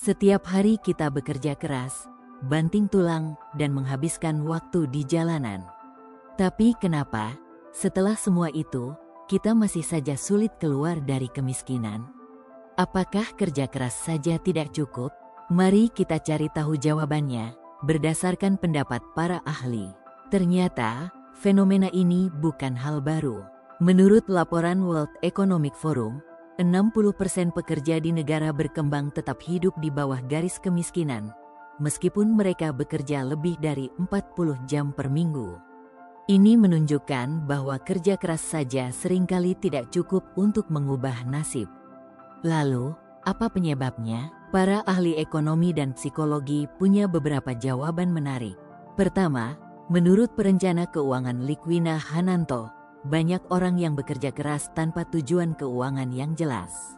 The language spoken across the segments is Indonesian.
Setiap hari kita bekerja keras, banting tulang, dan menghabiskan waktu di jalanan. Tapi kenapa, setelah semua itu, kita masih saja sulit keluar dari kemiskinan? Apakah kerja keras saja tidak cukup? Mari kita cari tahu jawabannya, berdasarkan pendapat para ahli. Ternyata, fenomena ini bukan hal baru. Menurut laporan World Economic Forum, 60% pekerja di negara berkembang tetap hidup di bawah garis kemiskinan, meskipun mereka bekerja lebih dari 40 jam per minggu. Ini menunjukkan bahwa kerja keras saja seringkali tidak cukup untuk mengubah nasib. Lalu, apa penyebabnya? Para ahli ekonomi dan psikologi punya beberapa jawaban menarik. Pertama, menurut perencana keuangan Likwina Hananto, banyak orang yang bekerja keras tanpa tujuan keuangan yang jelas.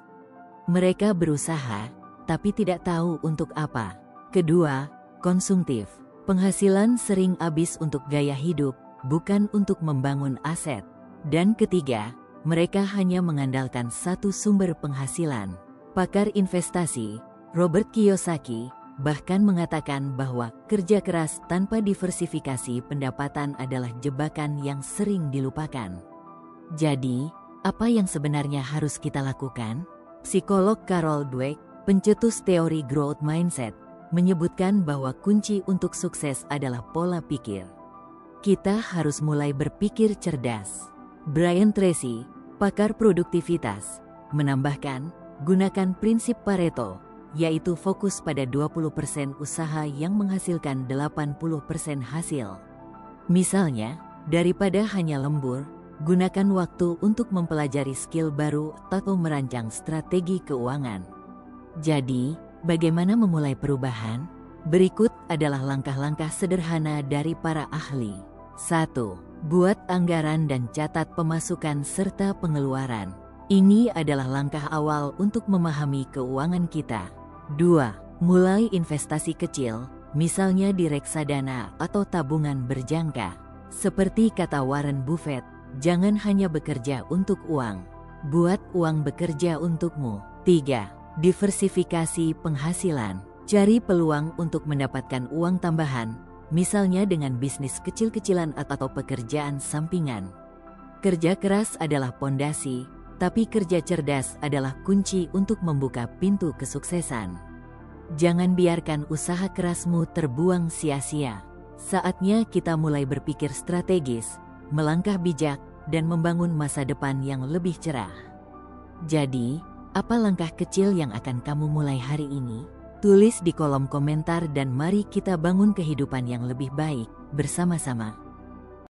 Mereka berusaha, tapi tidak tahu untuk apa. Kedua, konsumtif. Penghasilan sering habis untuk gaya hidup, bukan untuk membangun aset. Dan ketiga, mereka hanya mengandalkan satu sumber penghasilan. Pakar investasi, Robert Kiyosaki, bahkan mengatakan bahwa kerja keras tanpa diversifikasi pendapatan adalah jebakan yang sering dilupakan. Jadi, apa yang sebenarnya harus kita lakukan? Psikolog Carol Dweck, pencetus teori growth mindset, menyebutkan bahwa kunci untuk sukses adalah pola pikir. Kita harus mulai berpikir cerdas. Brian Tracy, pakar produktivitas, menambahkan, gunakan prinsip Pareto, yaitu fokus pada 20% usaha yang menghasilkan 80% hasil. Misalnya, daripada hanya lembur, gunakan waktu untuk mempelajari skill baru atau merancang strategi keuangan. Jadi, bagaimana memulai perubahan? Berikut adalah langkah-langkah sederhana dari para ahli. 1. Buat anggaran dan catat pemasukan serta pengeluaran. Ini adalah langkah awal untuk memahami keuangan kita. 2. Mulai investasi kecil, misalnya di reksadana atau tabungan berjangka. Seperti kata Warren Buffett, jangan hanya bekerja untuk uang, buat uang bekerja untukmu. 3. Diversifikasi penghasilan. Cari peluang untuk mendapatkan uang tambahan, misalnya dengan bisnis kecil-kecilan atau pekerjaan sampingan. Kerja keras adalah pondasi, tapi kerja cerdas adalah kunci untuk membuka pintu kesuksesan. Jangan biarkan usaha kerasmu terbuang sia-sia. Saatnya kita mulai berpikir strategis, melangkah bijak, dan membangun masa depan yang lebih cerah. Jadi, apa langkah kecil yang akan kamu mulai hari ini? Tulis di kolom komentar dan mari kita bangun kehidupan yang lebih baik bersama-sama.